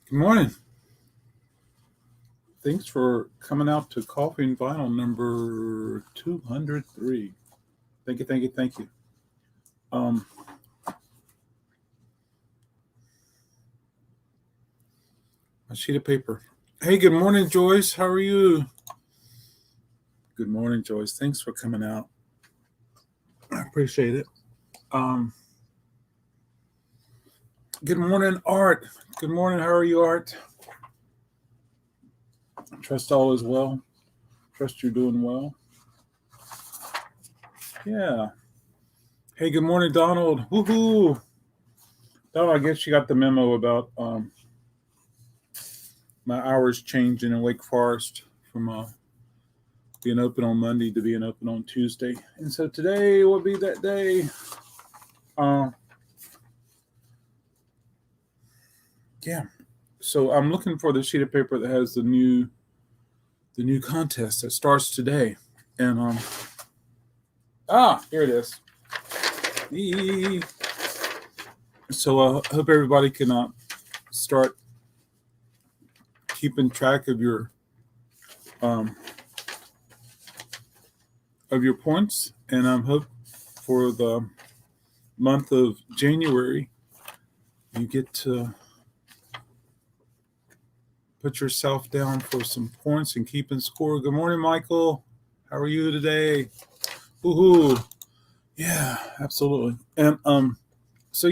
Good morning. Thanks for coming out to Coffee and Vinyl number 203. Thank you, thank you, thank you. A sheet of paper. Hey, good morning, Joyce. How are you? Good morning, Joyce. Thanks for coming out. I appreciate it. Good morning, Art. Good morning. How are you, Art? Trust all is well. Trust you're doing well. Yeah. Hey, good morning, Donald. Woohoo! Donald, I guess you got the memo about my hours changing in Wake Forest from being open on Monday to being open on Tuesday. And so today will be that day. Yeah. So I'm looking for the sheet of paper that has the new contest that starts today. And here it is. So I hope everybody can start keeping track of your points, and I hope for the month of January you get to put yourself down for some points and keeping score. Good morning, Michael. How are you today? Woohoo! Yeah, absolutely. And so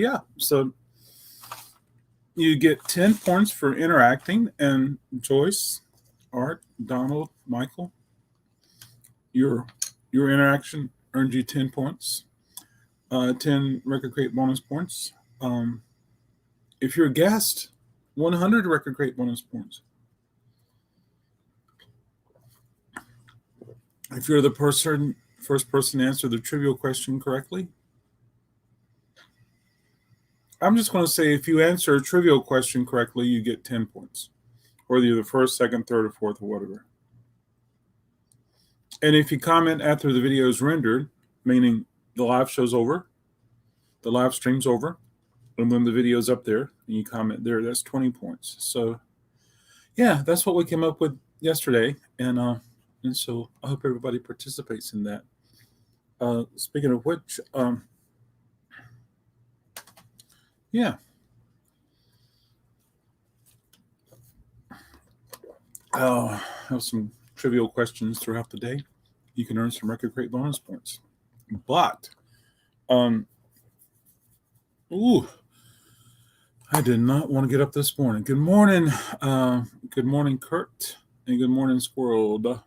you get 10 points for interacting, and Joyce, Art, Donald, Michael, your interaction earned you 10 points, 10 RecordKrate bonus points. If you're a guest, 100 RecordKrate bonus points. If you're the first person to answer the trivial question correctly, I'm just going to say if you answer a trivial question correctly, you get 10 points, whether you're the first, second, third, or fourth, or whatever. And if you comment after the video is rendered, meaning the live show's over, the live stream's over, and when the video's up there and you comment there, that's 20 points. So, yeah, that's what we came up with yesterday, and so I hope everybody participates in that. Speaking of which, yeah. I have some trivial questions throughout the day. You can earn some RecordKrate bonus points. But, I did not want to get up this morning. Good morning, Kurt, and good morning, Squirrel.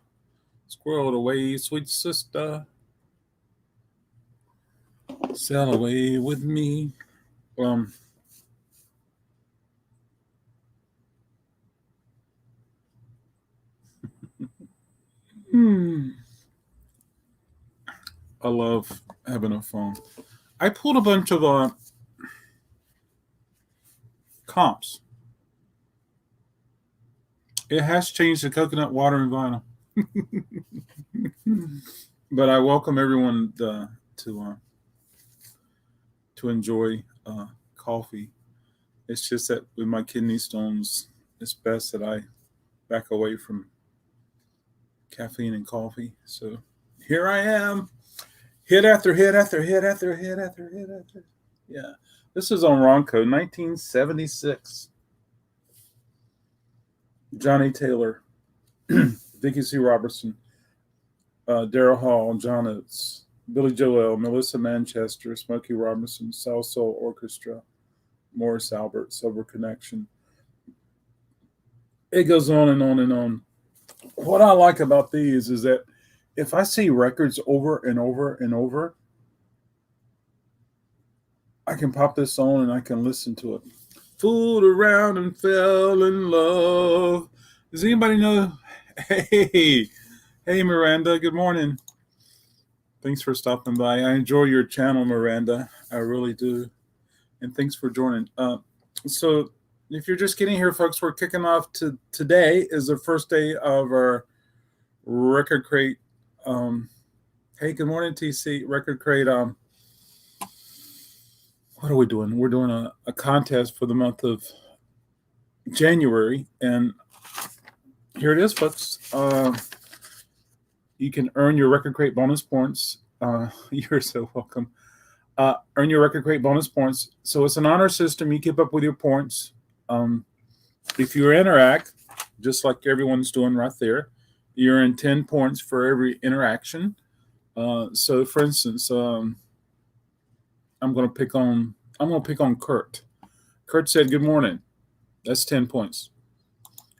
Squirrel away, sweet sister. Sail away with me. I love having a phone. I pulled a bunch of comps. It has changed to coconut water and vinyl. But I welcome everyone to enjoy coffee. It's just that with my kidney stones, it's best that I back away from caffeine and coffee. So here I am, hit after hit after hit after hit after hit after. Yeah, this is on Ronco, 1976. Johnny Taylor, Dickie C. Robertson, Daryl Hall, John Oates, Billy Joel, Melissa Manchester, Smokey Robinson, Soul Soul Orchestra, Morris Albert, Silver Connection. It goes on and on and on. What I like about these is that if I see records over and over and over, I can pop this on and I can listen to it. Fooled around and fell in love. Does anybody know? Hey, Miranda. Good morning. Thanks for stopping by. I enjoy your channel, Miranda. I really do. And thanks for joining. So if you're just getting here, folks, we're kicking off today is the first day of our RecordKrate. Hey, good morning, TC. RecordKrate. What are we doing? We're doing a contest for the month of January, and here it is, folks. You can earn your RecordKrate bonus points. You're so welcome. Earn your RecordKrate bonus points. So it's an honor system. You keep up with your points. If you interact, just like everyone's doing right there, you're in 10 points for every interaction. So, for instance, I'm going to pick on Kurt. Kurt said, "Good morning." That's 10 points.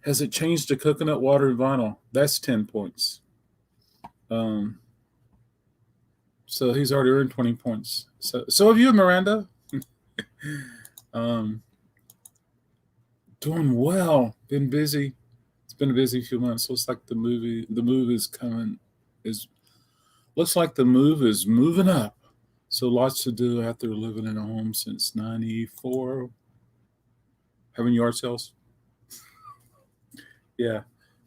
Has it changed to coconut water and vinyl? That's 10 points. So he's already earned 20 points. So have you, Miranda. Doing well. Been busy. It's been a busy few months. Looks like the move is coming. Looks like the move is moving up. So lots to do after living in a home since '94. Having yard sales. Yeah.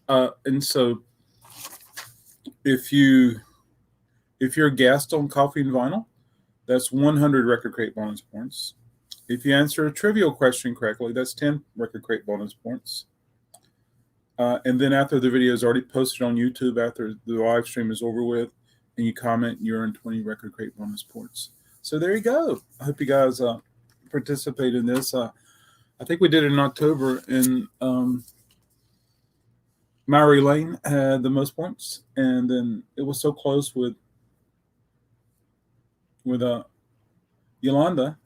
And so if you're a guest on Coffee and Vinyl, that's 100 RecordKrate bonus points. If you answer a trivial question correctly, that's 10 RecordKrate bonus points. And then after the video is already posted on YouTube, after the live stream is over with, and you comment, you earn 20 RecordKrate bonus points. So there you go. I hope you guys participate in this. I think we did it in October, and Maury Lane had the most points, and then it was so close with Yolanda.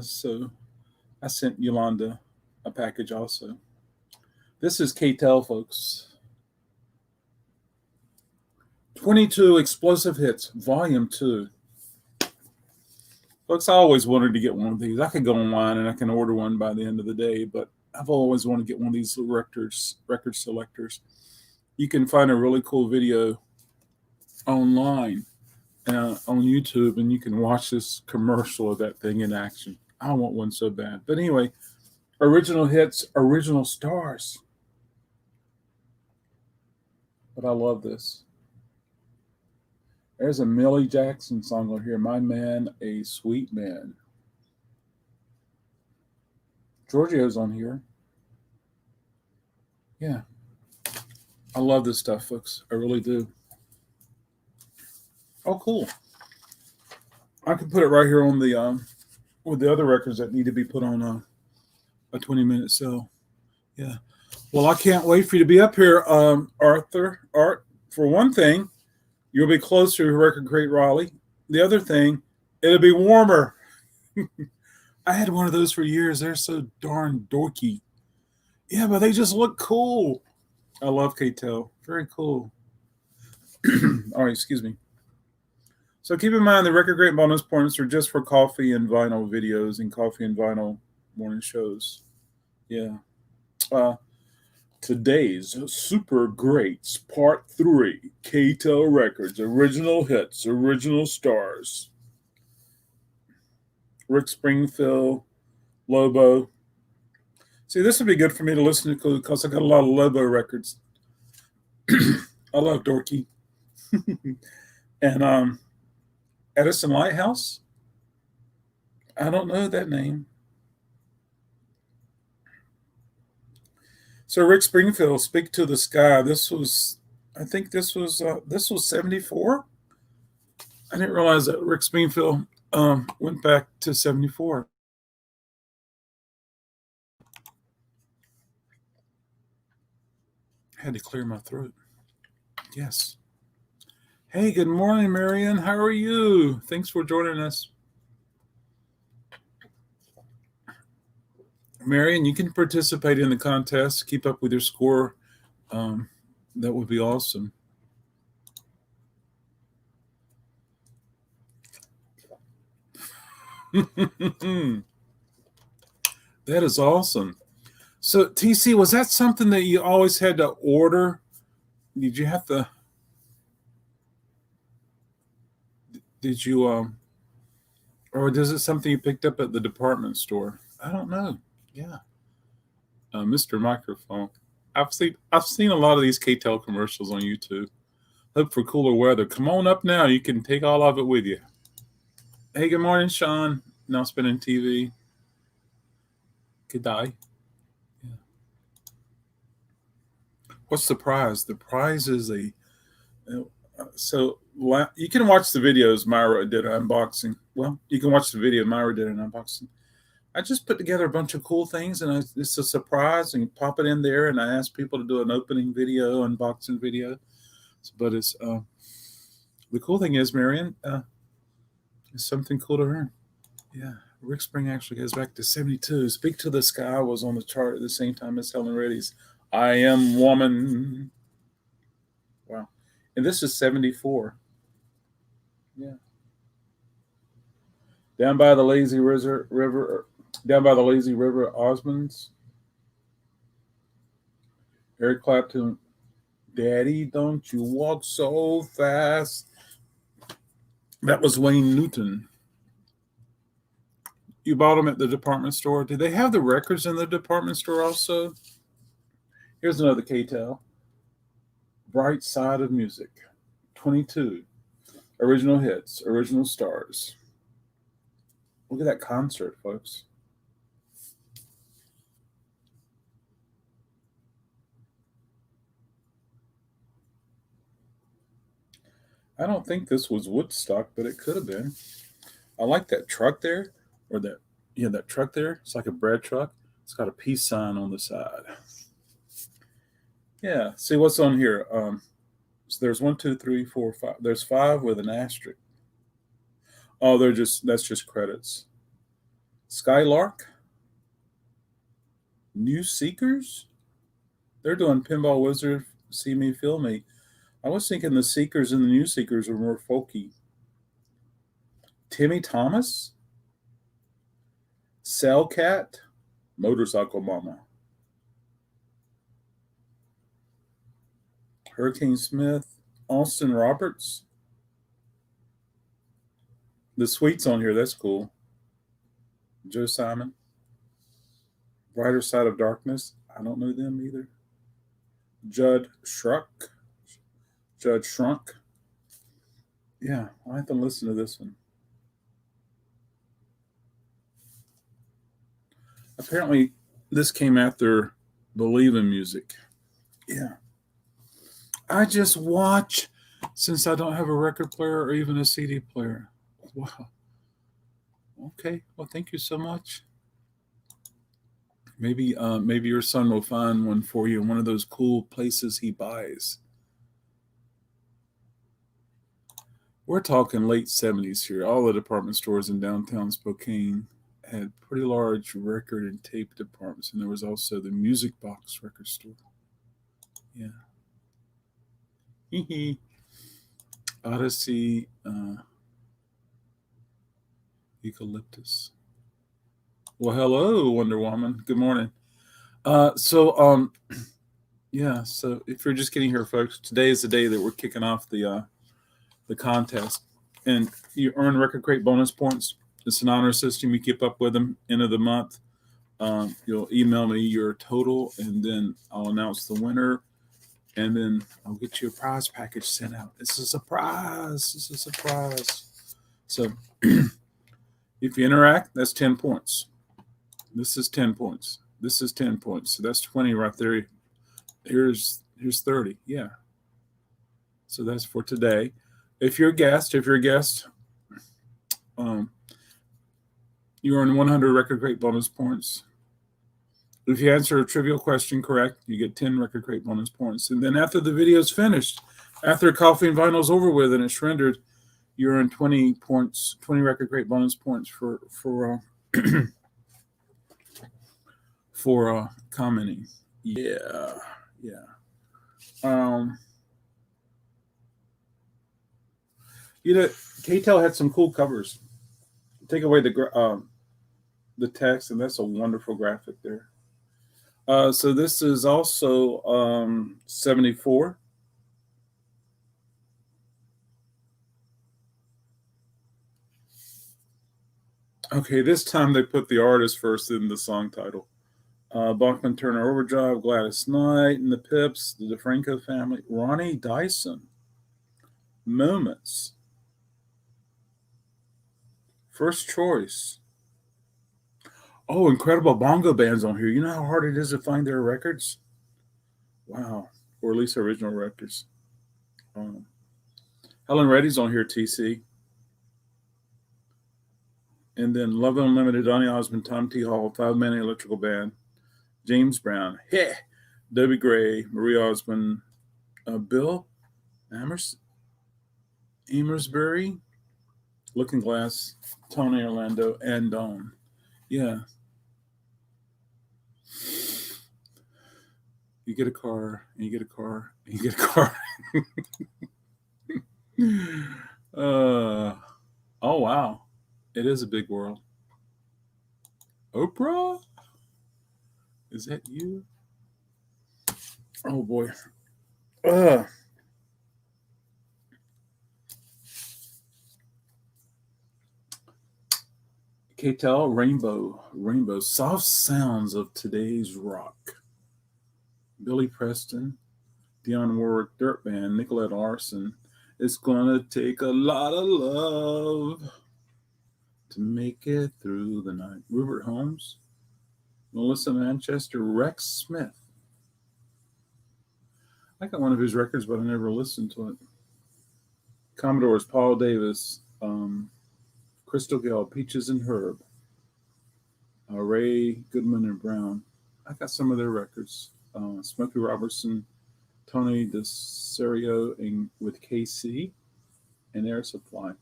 So I sent Yolanda a package also. This is KTEL, folks. 22 Explosive Hits, Volume 2. Folks, I always wanted to get one of these. I could go online and I can order one by the end of the day, but I've always wanted to get one of these record selectors. You can find a really cool video online on YouTube, and you can watch this commercial of that thing in action. I want one so bad. But anyway, original hits, original stars. But I love this. There's a Millie Jackson song on here, My Man, a Sweet Man. Giorgio's on here. Yeah. I love this stuff, folks. I really do. Oh, cool. I can put it right here on the with the other records that need to be put on a 20-minute sale. Yeah. Well, I can't wait for you to be up here, Arthur. Art, for one thing, you'll be closer to RecordKrate Raleigh. The other thing, it'll be warmer. I had one of those for years. They're so darn dorky. Yeah, but they just look cool. I love KTEL. Very cool. All right, excuse me. So keep in mind the RecordKrate bonus points are just for Coffee and Vinyl videos and Coffee and Vinyl morning shows. Yeah. Today's Super Greats Part 3, KTEL Records, Original Hits, Original Stars. Rick Springfield, Lobo. See, this would be good for me to listen to because I got a lot of Lobo records. I love Dorky. And Edison Lighthouse. I don't know that name. So Rick Springfield, Speak to the Sky. I think this was 74. I didn't realize that Rick Springfield went back to 74. I had to clear my throat. Yes. Hey, good morning, Marion. How are you? Thanks for joining us. Marion, you can participate in the contest. Keep up with your score. That would be awesome. That is awesome. So, TC, was that something that you always had to order? Did you have to? Did you or is it something you picked up at the department store? I don't know. Yeah. Mr. Microphone. I've seen a lot of these KTEL commercials on YouTube. Hope for cooler weather. Come on up now. You can take all of it with you. Hey, good morning, Sean. Now spinning TV. Good day. Yeah. What's the prize? The prize is you can watch the videos Myra did an unboxing. Well, you can watch the video Myra did an unboxing. I just put together a bunch of cool things, and it's a surprise, and you pop it in there. And I asked people to do an opening video, unboxing video. But it's the cool thing is, Marion, it's something cool to earn. Yeah, Rick Spring actually goes back to 72. Speak to the Sky was on the chart at the same time as Helen Reddy's I Am Woman. Wow. And this is 74. Yeah. Down by the lazy river, Osmonds. Eric Clapton, Daddy, don't you walk so fast. That was Wayne Newton. You bought them at the department store. Do they have the records in the department store also? Here's another K-Tel. Bright Side of Music. 22. Original hits. Original stars. Look at that concert, folks. I don't think this was Woodstock, but it could have been. I like that truck there, or that truck there. It's like a bread truck. It's got a peace sign on the side. Yeah. See what's on here. So there's 1, 2, 3, 4, 5. There's 5 with an asterisk. Oh, that's just credits. Skylark. New Seekers. They're doing Pinball Wizard. See Me, Feel Me. I was thinking the Seekers and the New Seekers are more folky. Timmy Thomas. Cellcat. Motorcycle Mama. Hurricane Smith. Austin Roberts. The Sweets on here, that's cool. Joe Simon. Brighter Side of Darkness. I don't know them either. Judd Shrunk. Yeah, I have to listen to this one. Apparently, this came after Believe in Music. Yeah. I just watch since I don't have a record player or even a CD player. Wow. Okay. Well, thank you so much. Maybe your son will find one for you in one of those cool places he buys. We're talking late 70s here. All the department stores in downtown Spokane had pretty large record and tape departments, and there was also the Music Box record store. Yeah. Odyssey, Eucalyptus. Well, hello, Wonder Woman. Good morning. Yeah. So if you're just getting here, folks, today is the day that we're kicking off the contest, and you earn RecordKrate bonus points. It's an honor system. You keep up with them. End of the month, you'll email me your total, and then I'll announce the winner, and then I'll get you a prize package sent out. This is a surprise. So if you interact, that's 10 points. This is 10 points. This is 10 points. So that's 20 right there. Here's 30. Yeah. So that's for today. If you're a guest, you earn 100 RecordKrate bonus points. If you answer a trivial question correct, you get 10 RecordKrate bonus points. And then after the video is finished, after Coffee and Vinyl is over with and it's rendered, you earn 20 points, 20 RecordKrate bonus points for commenting. Yeah. K-Tel had some cool covers. Take away the text, and that's a wonderful graphic there. So this is also 74. Okay, this time they put the artist first in the song title. Bachman Turner Overdrive, Gladys Knight and the Pips, the DeFranco Family, Ronnie Dyson, Moments, First Choice. Oh, incredible bongo bands on here. You know how hard it is to find their records? Wow. or at least original records. Helen Reddy's on here, TC. And then Love Unlimited, Donny Osmond, Tom T. Hall, 5-Man Electrical Band, James Brown, Debbie Gray, Marie Osmond, Bill Amersbury, Looking Glass, Tony Orlando, and Dawn. Yeah. You get a car, and you get a car, and you get a car. Oh, wow. It is a big world. Oprah? Is that you? Oh, boy. K-Tel, Rainbow, soft sounds of today's rock. Billy Preston, Dionne Warwick, Dirt Band, Nicolette Larson. It's gonna take a lot of love to make it through the night. Rupert Holmes, Melissa Manchester, Rex Smith. I got one of his records, but I never listened to it. Commodores, Paul Davis, Crystal Gale, Peaches and Herb, Ray Goodman and Brown. I got some of their records. Smokey Robertson, Tony DeSerio with KC, and Air Supply.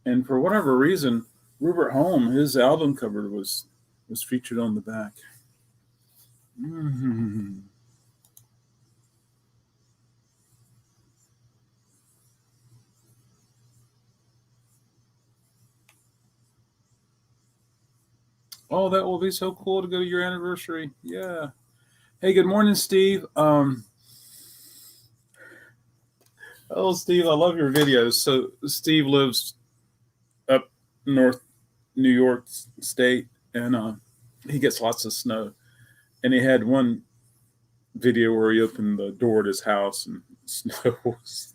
And for whatever reason, Rupert Holmes, his album cover was featured on the back. Mm-hmm. Oh, that will be so cool to go to your anniversary. Yeah. Hey, good morning, Steve. Oh, Steve, I love your videos. So Steve lives up north New York State, and he gets lots of snow. And he had one video where he opened the door to his house and snow was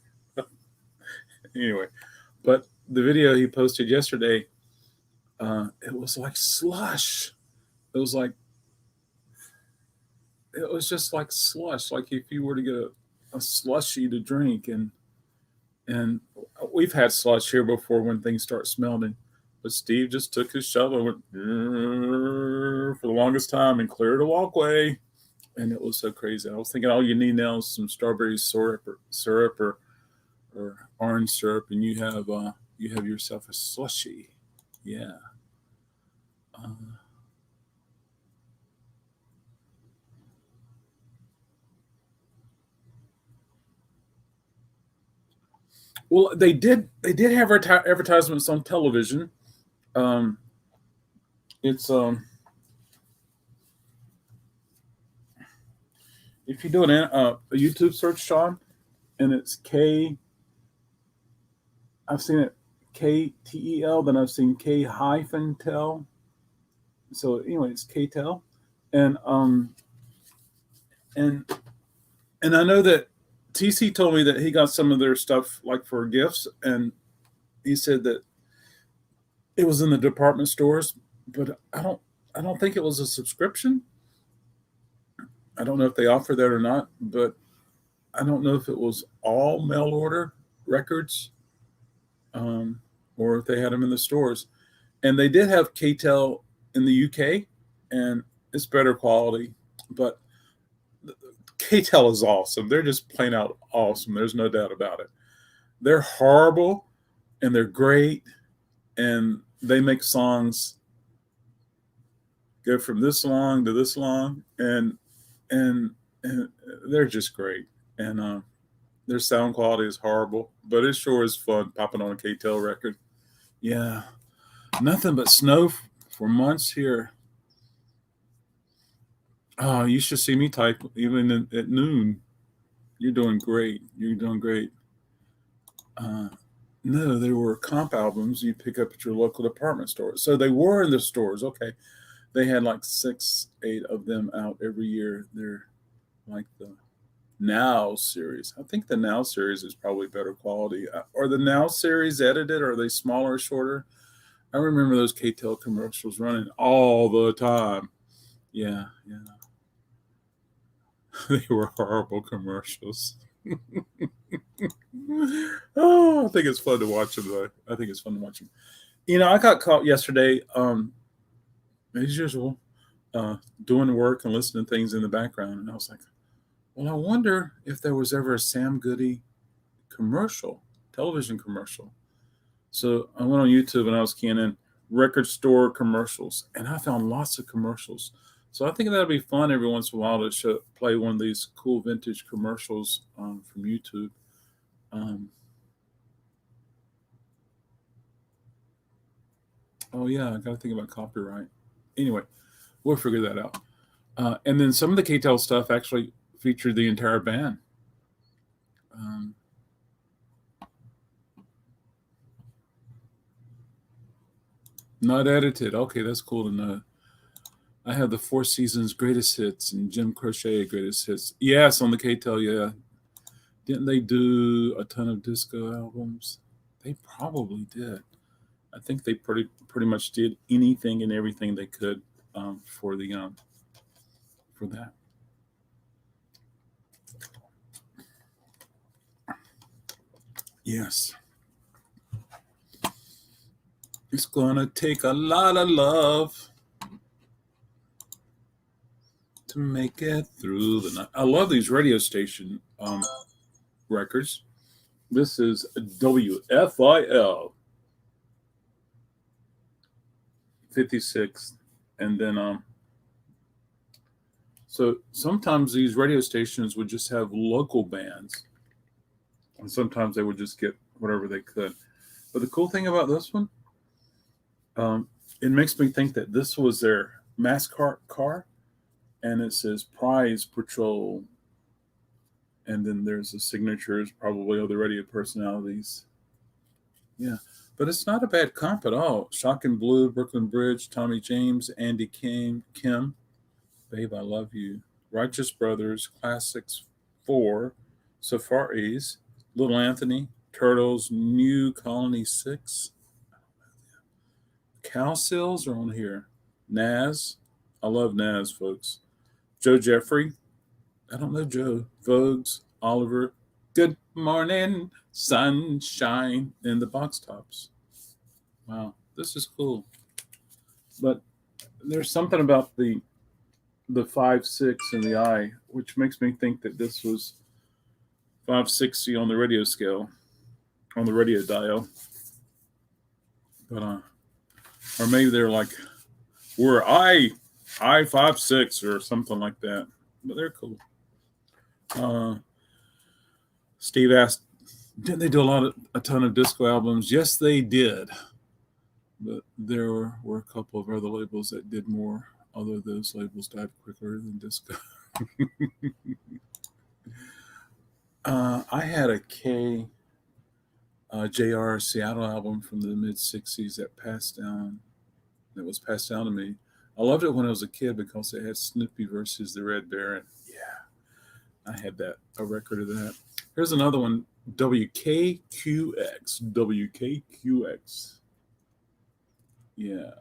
anyway. But the video he posted yesterday, it was like slush. It was just like slush, like if you were to get a slushy to drink. And we've had slush here before when things start smelting. But Steve just took his shovel and went for the longest time and cleared a walkway. And it was so crazy. I was thinking all you need now is some strawberry syrup or orange syrup, and you have yourself a slushy. Yeah. Well, they did have advertisements on television. It's if you do a YouTube search, Sean, and it's I've seen it KTEL, then I've seen K-tel. So anyway, it's K-tel, and I know that TC told me that he got some of their stuff like for gifts, and he said that it was in the department stores, but I don't think it was a subscription. I don't know if they offer that or not, but I don't know if it was all mail order records, or if they had them in the stores. And they did have K-tel in the UK, and it's better quality, but K-tel is awesome. They're just plain out awesome. There's no doubt about it. They're horrible, and they're great, and they make songs go from this long to this long, and they're just great. And their sound quality is horrible, but it sure is fun popping on a K-tel record. Yeah, nothing but snow for months here. Oh, you should see me type even at noon. You're doing great. You're doing great. No, they were comp albums you pick up at your local department store. So they were in the stores. Okay. They had like 6, 8 of them out every year. They're like the Now series. I think the Now series is probably better quality. Are the Now series edited? Or are they smaller or shorter? I remember those K-tel commercials running all the time. Yeah. They were horrible commercials. Oh, I think it's fun to watch them, though. I think it's fun to watch them. I got caught yesterday, as usual, doing work and listening to things in the background. And I was like, well, I wonder if there was ever a Sam Goody commercial, television commercial. So I went on YouTube and I was keying in record store commercials, and I found lots of commercials. So I think that'd be fun every once in a while to play one of these cool vintage commercials from YouTube. Oh yeah, I got to think about copyright. Anyway, we'll figure that out. And then some of the K-Tel stuff actually featured the entire band. Not edited. Okay, that's cool to know. I have the Four Seasons Greatest Hits and Jim Croce Greatest Hits. Yes, on the K-Tel, yeah. Didn't they do a ton of disco albums? They probably did. I think they pretty much did anything and everything they could for that. Yes. It's gonna take a lot of love to make it through the night. I love these radio station records. This is WFIL 56, and then so sometimes these radio stations would just have local bands, and sometimes they would just get whatever they could. But the cool thing about this one, it makes me think that this was their mascot car, and it says Prize Patrol, and then there's the signatures, probably other radio personalities. Yeah, but it's not a bad comp at all. Shocking Blue, Brooklyn Bridge, Tommy James, Andy Kim, Babe, I Love You, Righteous Brothers, Classics 4, Safaris, Little Anthony, Turtles, New Colony 6. Cow Sills are on here. Nas, I love Nas, folks. Joe Jeffrey, I don't know Joe. Vogues, Oliver, Good Morning, Sunshine, and the Box Tops. Wow, this is cool. But there's something about the 5/6 in the eye, which makes me think that this was 560 on the radio scale, on the radio dial. But or maybe they're like, we're I-56 or something like that. But they're cool. Steve asked, didn't they do a ton of disco albums? Yes, they did. But there were a couple of other labels that did more, although those labels died quicker than disco. I had a JR Seattle album from the mid-60s that was passed down to me. I loved it when I was a kid because it had Snoopy versus the Red Baron. Yeah, I had a record of that. Here's another one, WKQX. WKQX. Yeah.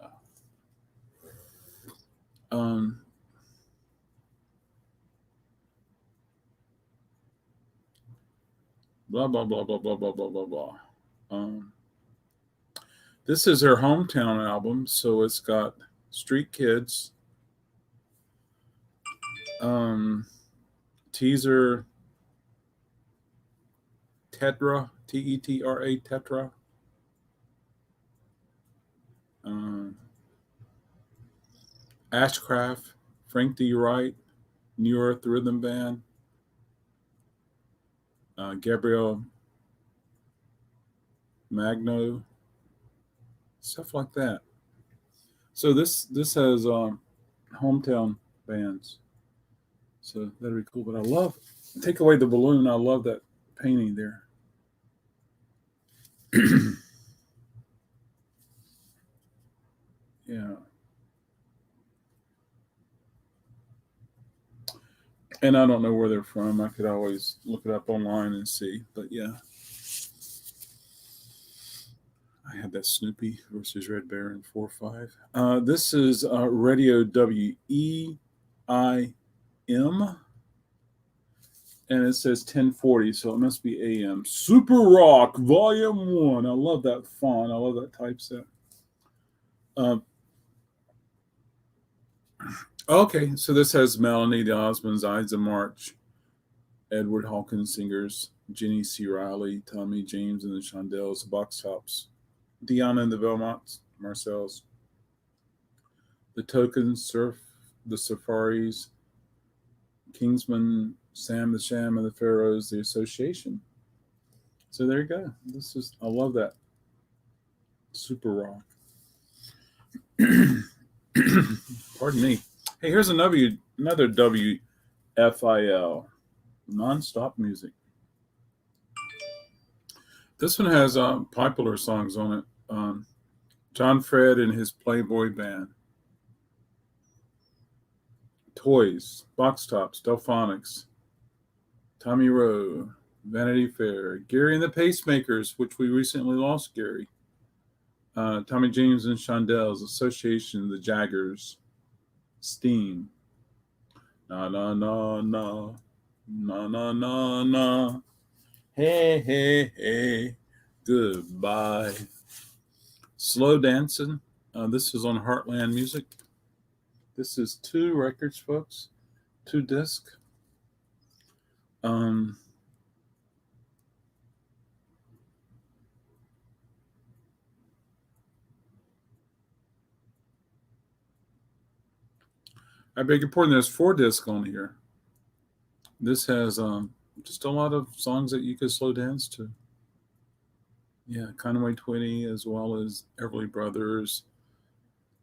Blah, blah, blah, blah, blah, blah, blah, blah, blah. This is her hometown album, so it's got Street Kids, Teaser, Tetra, Tetra, Tetra. Ashcraft, Frank D. Wright, New Earth Rhythm Band, Gabriel Magno, stuff like that. So this has hometown bands. So that'd be cool. But I love, take away the balloon, I love that painting there. Yeah. And I don't know where they're from. I could always look it up online and see. But yeah. I had that Snoopy versus Red Baron 4-5. This is Radio WEIM. And it says 1040, so it must be AM. Super Rock Volume 1. I love that font. I love that typeset. Okay, so this has Melanie, the Osmonds, Ides of March, Edward Hawkins Singers, Jenny C. Riley, Tommy James and the Shondells, the Box Tops, Deanna and the Belmonts, Marcells, the Tokens, Surf, the Safaris, Kingsman, Sam the Sham and the Pharaohs, the Association. So there you go. I love that. Super rock. Pardon me. Hey, here's another WFIL, nonstop music. This one has popular songs on it. John Fred and his Playboy Band. Toys, Box Tops, Delphonics, Tommy Rowe, Vanity Fair, Gary and the Pacemakers, which we recently lost Gary. Tommy James and Shondells, Association, the Jaggers, Steam. Na na na na, na na na na. Hey hey hey, goodbye. Slow Dancing. This is on Heartland Music. This is 2 records, folks. 2 discs. I beg your pardon, there's 4 discs on here. This has just a lot of songs that you could slow dance to. Yeah, Conway Twitty, as well as Everly Brothers,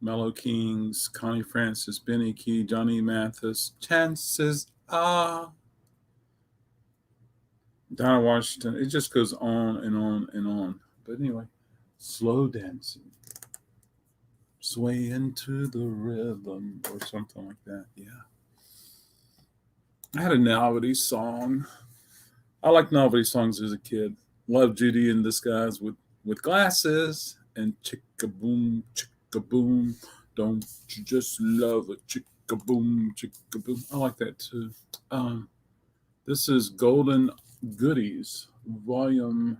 Mellow Kings, Connie Francis, Benny Key, Johnny Mathis, Chances Are, Donna Washington. It just goes on and on and on. But anyway, slow dancing. Sway into the rhythm or something like that. Yeah. I had a novelty song. I liked novelty songs as a kid. Loved Judy in Disguise with Glasses and Chicka Boom, Chicka Boom. Don't you just love a Chicka Boom, Chicka Boom? I like that too. This is Golden Goodies, Volume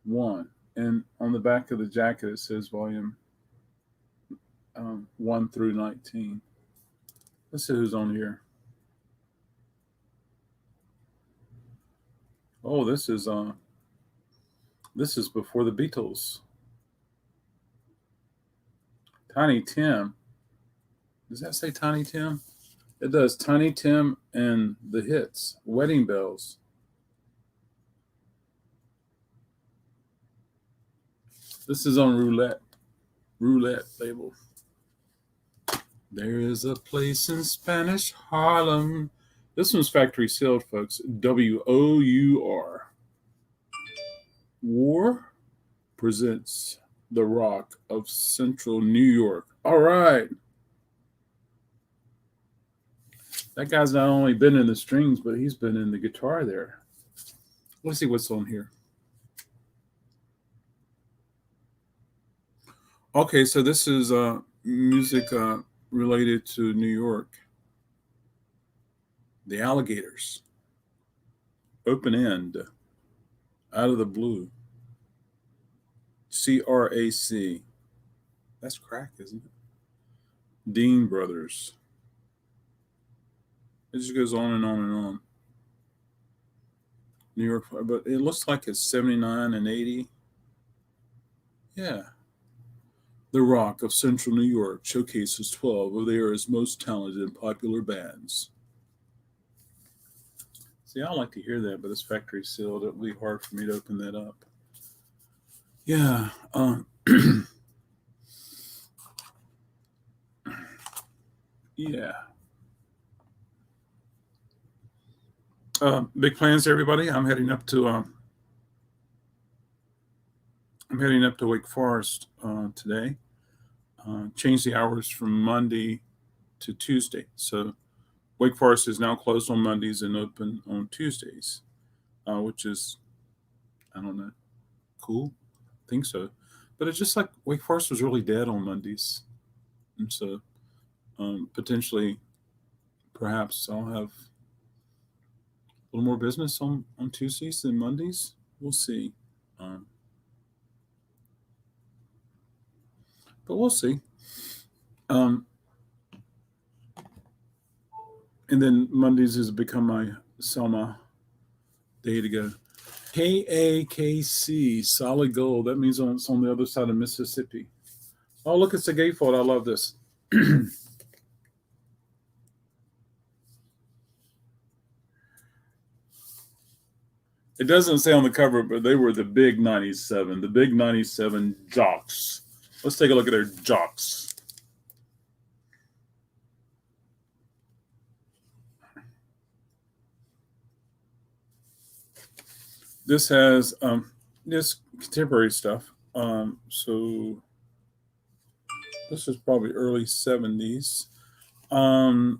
1. And on the back of the jacket, it says Volume 1 through 19. Let's see who's on here. Oh, this is before the Beatles. Tiny Tim. Does that say Tiny Tim? It does. Tiny Tim and the Hits. Wedding Bells. This is on Roulette label. There is a place in Spanish Harlem. This one's factory sealed, folks. WOUR. War presents The Rock of Central New York. All right. That guy's not only been in the strings, but he's been in the guitar there. Let's see what's on here. Okay, so this is music related to New York. The Alligators. Open End. Out of the Blue. CRAC. That's crack, isn't it? Dean Brothers. It just goes on and on and on. New York, but it looks like it's 79 and 80. Yeah. The Rock of Central New York showcases 12 of the era's most talented and popular bands. See, I like to hear that, but it's factory sealed. It would be hard for me to open that up. Yeah. Yeah. Big plans, everybody. I'm heading up to Wake Forest today. Change the hours from Monday to Tuesday. So Wake Forest is now closed on Mondays and open on Tuesdays, which is, I don't know, cool. I think so. But it's just like Wake Forest was really dead on Mondays. And so potentially, perhaps I'll have little more business on Tuesdays than Mondays. We'll see. But we'll see. And then Mondays has become my Selma day to go. KAKC, solid gold. That means it's on the other side of Mississippi. Oh, look, it's a gatefold. I love this. It doesn't say on the cover, but they were the big 97, the big 97 jocks. Let's take a look at their jocks. This has this contemporary stuff. So this is probably early 70s.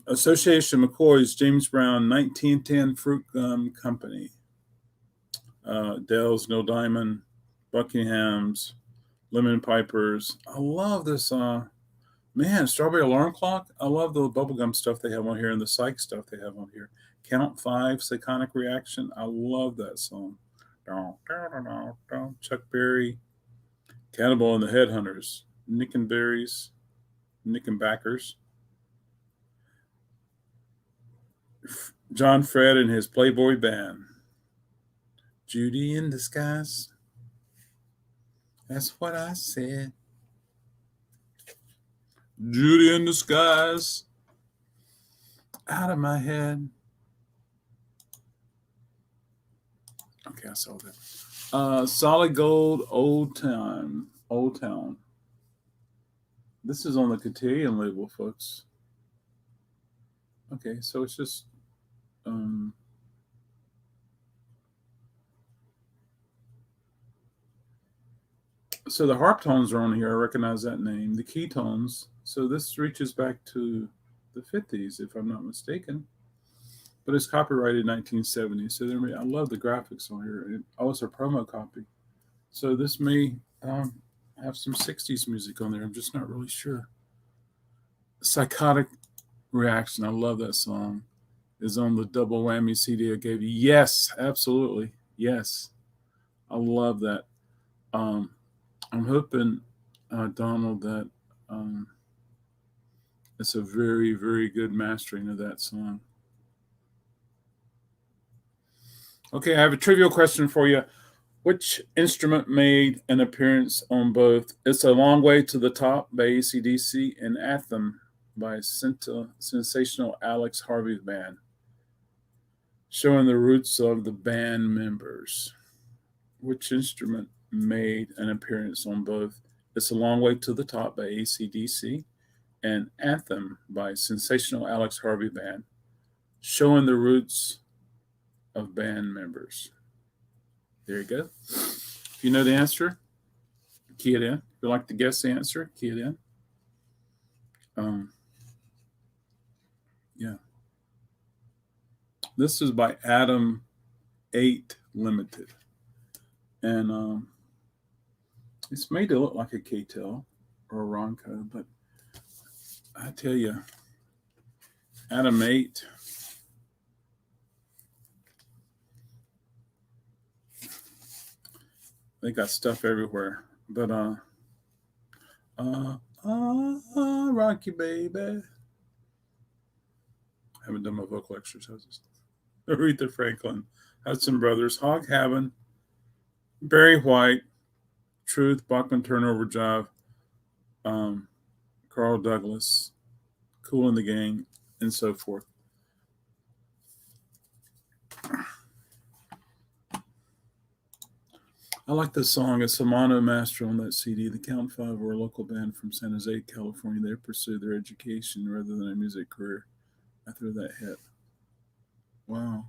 Association McCoy's James Brown 1910 Fruit Gum Company. Dell's No Diamond, Buckingham's, Lemon Pipers. I love this. Man, Strawberry Alarm Clock. I love the bubblegum stuff they have on here and the psych stuff they have on here. Count 5, Psychotic Reaction. I love that song. Chuck Berry, Cannibal and the Headhunters, Nickenberries, Nickenbackers, John Fred and his Playboy Band, Judy in Disguise. That's what I said. Judy in Disguise. Out of my head. Okay, I saw that. Solid Gold, Old Town. This is on the Cotillion label, folks. Okay, so it's just so the harp tones are on here. I recognize that name. The key tones. So this reaches back to the 50s, if I'm not mistaken. But it's copyrighted 1970. So I love the graphics on here. It's a promo copy. So this may have some 60s music on there. I'm just not really sure. Psychotic Reaction. I love that song. Is on the double whammy CD I gave you. Yes, absolutely. Yes. I love that. I'm hoping, Donald, that it's a very, very good mastering of that song. Okay, I have a trivial question for you. Which instrument made an appearance on both It's a Long Way to the Top by AC/DC and Anthem by sensational Alex Harvey Band, showing the roots of the band members? Which instrument made an appearance on both It's a Long Way to the Top by AC/DC and Anthem by sensational Alex Harvey Band, showing the roots of band members? There you go. If you know the answer, key it in. If you'd like to guess the answer, key it in. Yeah. This is by Adam 8 Limited. And it's made to look like a K-Tel or a Ronco, but I tell you, Adam 8, they got stuff everywhere. But Rocky Baby. I haven't done my vocal exercises. Aretha Franklin, Hudson Brothers, Hog Heaven, Barry White, Truth, Bachman Turnover Jive, Carl Douglas, Kool and the Gang, and so forth. I like this song. It's a mono master on that CD. The Count Five were a local band from San Jose, California. They pursued their education rather than a music career after that hit. Wow.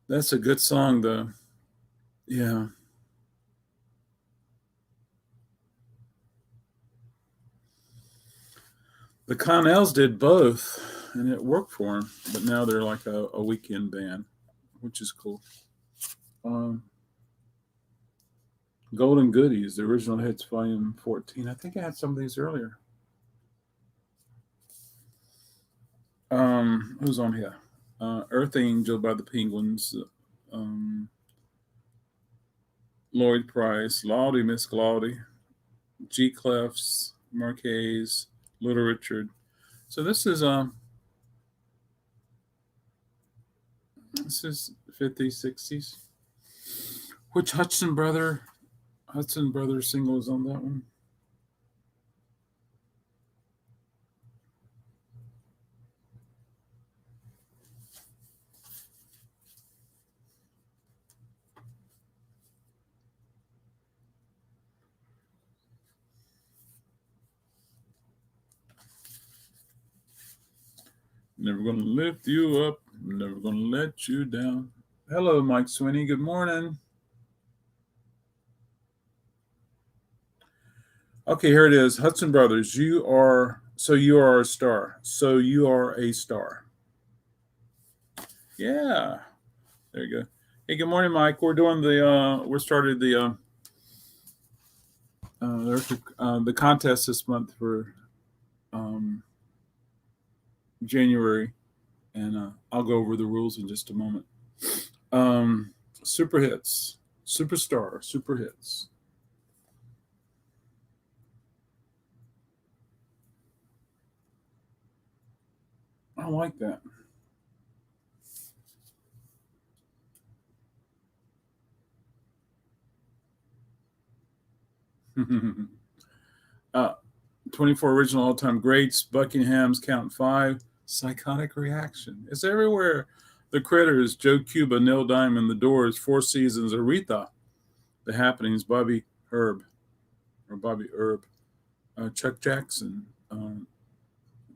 That's a good song, though. Yeah. The Connells did both, and it worked for them. But now they're like a weekend band, which is cool. Golden Goodies, the original hits, volume 14. I think I had some of these earlier. Who's on here? Earth Angel by the Penguins. Lloyd Price, Laudy, Miss Glaudy, G Clefs, Marquez, Little Richard. So this is 50s, 60s. Which Hudson Brothers single is on that one? Never gonna lift you up, never gonna let you down. Hello, Mike Swinney. Good morning. Okay, here it is. Hudson Brothers. You are a star. So you are a star. Yeah. There you go. Hey, good morning, Mike. We're doing we started the contest this month for January, and I'll go over the rules in just a moment. Super hits, superstar, super hits. I like that. uh, 24 original all-time greats, Buckingham's Count 5, Psychotic Reaction. It's everywhere. The Critters, Joe Cuba, Neil Diamond, The Doors, Four Seasons, Aretha, The Happenings, Bobby Herb, Chuck Jackson,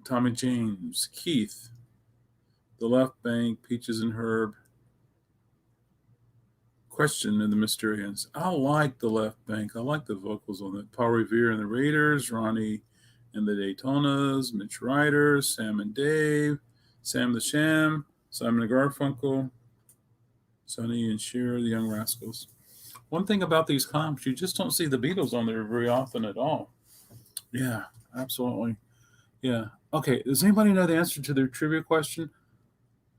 Tommy James, Keith, The Left Bank, Peaches and Herb, Question and the Mysterians. I like The Left Bank. I like the vocals on it. Paul Revere and the Raiders, Ronnie and the Daytonas, Mitch Ryder, Sam and Dave, Sam the Sham, Simon and Garfunkel, Sonny and Cher, the Young Rascals. One thing about these comps, you just don't see the Beatles on there very often at all. Yeah, absolutely. Yeah. Okay, does anybody know the answer to their trivia question?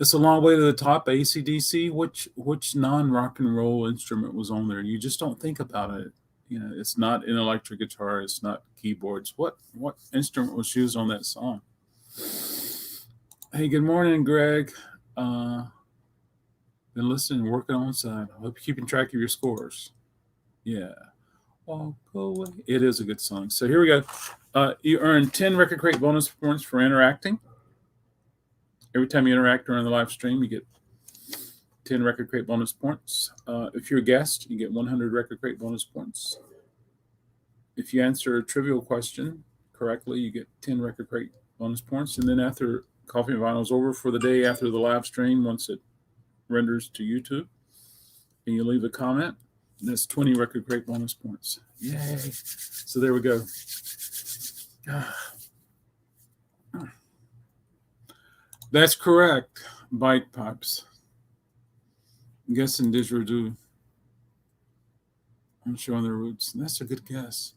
It's a long way to the top. AC/DC. Which non-rock and roll instrument was on there? You just don't think about it. You know, it's not an electric guitar. It's not keyboards. What instrument was used on that song? Hey, good morning, Greg. Been listening, working on side. I hope you're keeping track of your scores. Yeah. Walk away. It is a good song. So here we go. You earn 10 Record Crate bonus points for interacting. Every time you interact during the live stream, you get 10 Record Crate bonus points. If you're a guest, you get 100 Record Crate bonus points. If you answer a trivial question correctly, you get 10 Record Crate bonus points. And then after Coffee and Vinyl is over for the day, after the live stream, once it renders to YouTube, and you leave a comment, that's 20 Record Crate bonus points. Yay. So there we go. That's correct. Bike pipes. I'm guessing didgeridoo. I'm showing their roots. That's a good guess.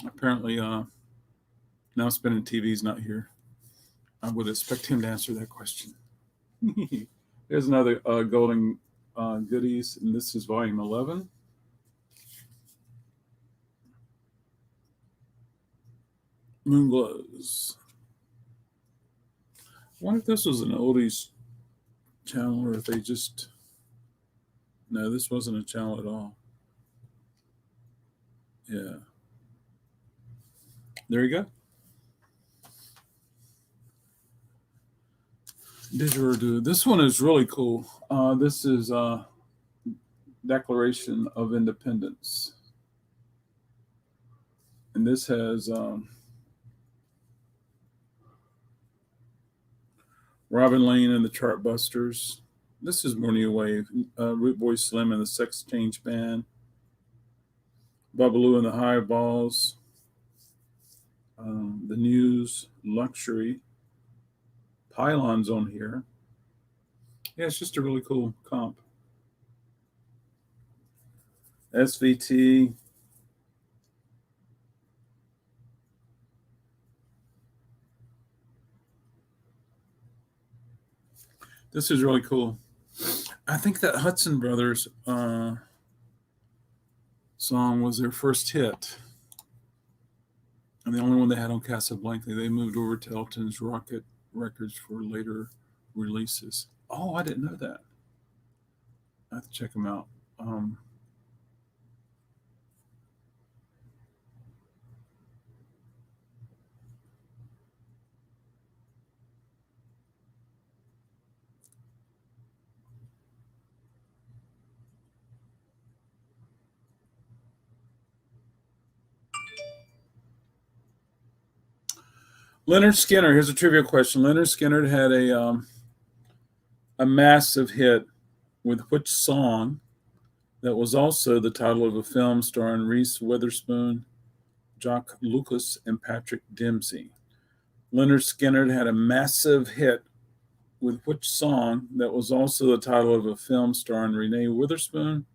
Apparently, now spinning TV's not here. I would expect him to answer that question. There's another golden goodies, and this is volume 11. Moon Glows. I wonder if this was an oldies channel or if they just... No, this wasn't a channel at all. Yeah. There you go. Didgeridoo. This one is really cool. This is Declaration of Independence. And this has Robin Lane and the Chartbusters. This is more new wave. Root Boy Slim and the Sex Change Band. Babalu and the Highballs. The News, Luxury. Pylons on here. Yeah, it's just a really cool comp. SVT. This is really cool. I think that Hudson Brothers song was their first hit, and the only one they had on Casablanca. They moved over to Elton's Rocket Records for later releases. Oh, I didn't know that. I have to check them out. Leonard Skinner. Here's a trivia question. Leonard Skinner had a massive hit with which song that was also the title of a film starring Reese Witherspoon, Jock Lucas, and Patrick Dempsey. Leonard Skinner had a massive hit with which song that was also the title of a film starring Renee Witherspoon,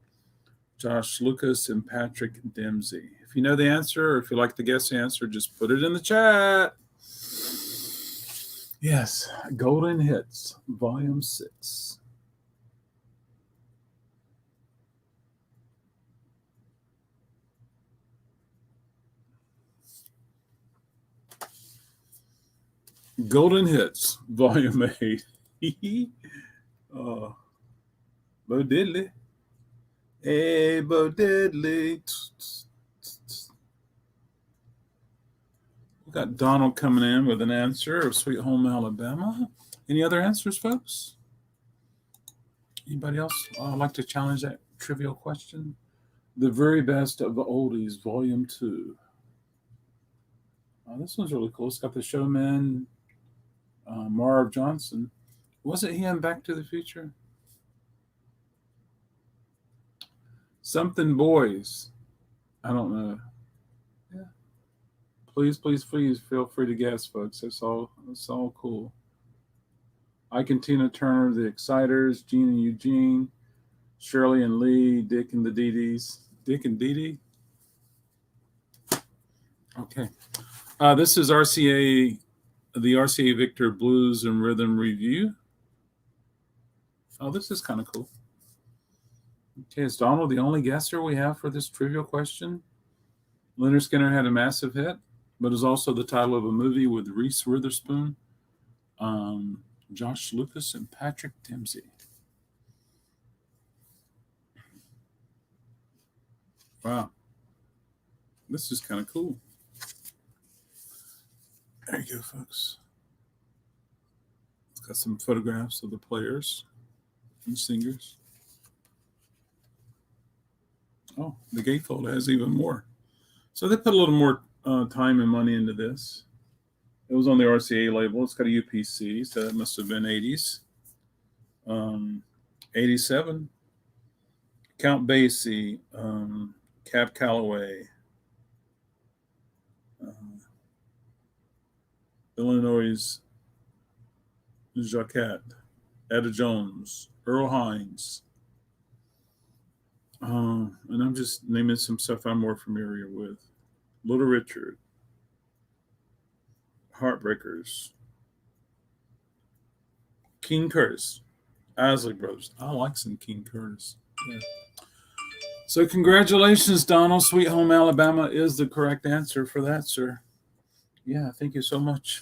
Josh Lucas, and Patrick Dempsey. If you know the answer, or if you like to guess the answer, just put it in the chat. Yes, Golden Hits, Volume 6. Golden Hits, Volume 8. Bo Diddley. Hey, Bo Diddley. We got Donald coming in with an answer of Sweet Home Alabama. Any other answers, folks? Anybody else like to challenge that trivial question? The Very Best of the Oldies, Volume 2. This one's really cool. It's got the showman, Marv Johnson. Wasn't he in Back to the Future? Something Boys. I don't know. Yeah. Please feel free to guess, folks. That's all cool. Ike and Tina Turner, The Exciters, Gene and Eugene, Shirley and Lee, Dick and the Dee Dees. Dick and Dee Dee? Okay. This is the RCA Victor Blues and Rhythm Review. Oh, this is kind of cool. Okay, is Donald the only guesser we have for this trivial question? Leonard Skinner had a massive hit, but is also the title of a movie with Reese Witherspoon, Josh Lucas, and Patrick Dempsey. Wow. This is kind of cool. There you go, folks. It's got some photographs of the players and singers. Oh, the gatefold has even more. So they put a little more time and money into this. It was on the RCA label. It's got a UPC, so it must have been 80s. 87. Count Basie, Cab Calloway, Illinois' Jacquette, Etta Jones, Earl Hines. And I'm just naming some stuff I'm more familiar with. Little Richard, Heartbreakers, King Curtis, Isley Brothers. I like some King Curtis. Yeah. So congratulations, Donald. Sweet Home Alabama is the correct answer for that, sir. Yeah, thank you so much.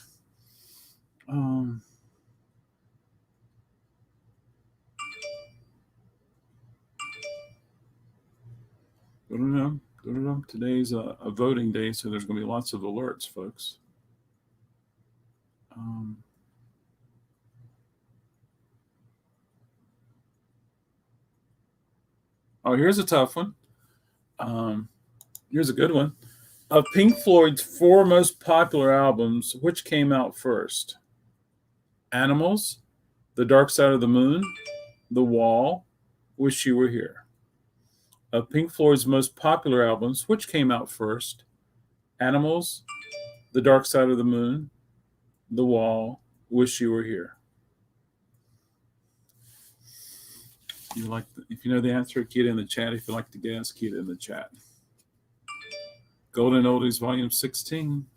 Today's a voting day, so there's going to be lots of alerts, folks. Here's a tough one. Here's a good one. Of Pink Floyd's 4 most popular albums, which came out first? Animals, The Dark Side of the Moon, The Wall, Wish You Were Here. Of Pink Floyd's most popular albums, which came out first? Animals, The Dark Side of the Moon, The Wall, Wish You Were Here. If you know the answer, key it in the chat. If you like to guess, key it in the chat. Golden Oldies, Volume 16.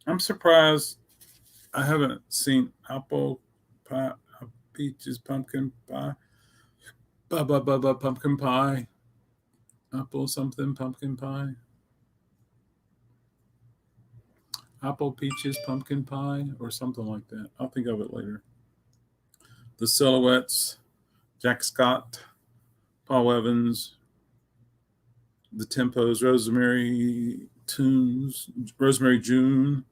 I'm surprised I haven't seen apple pie, peaches, pumpkin pie, pumpkin pie, apple something, pumpkin pie, apple peaches, pumpkin pie, or something like that. I'll think of it later. The Silhouettes, Jack Scott, Paul Evans, the Tempos, Rosemary Tunes, Rosemary June,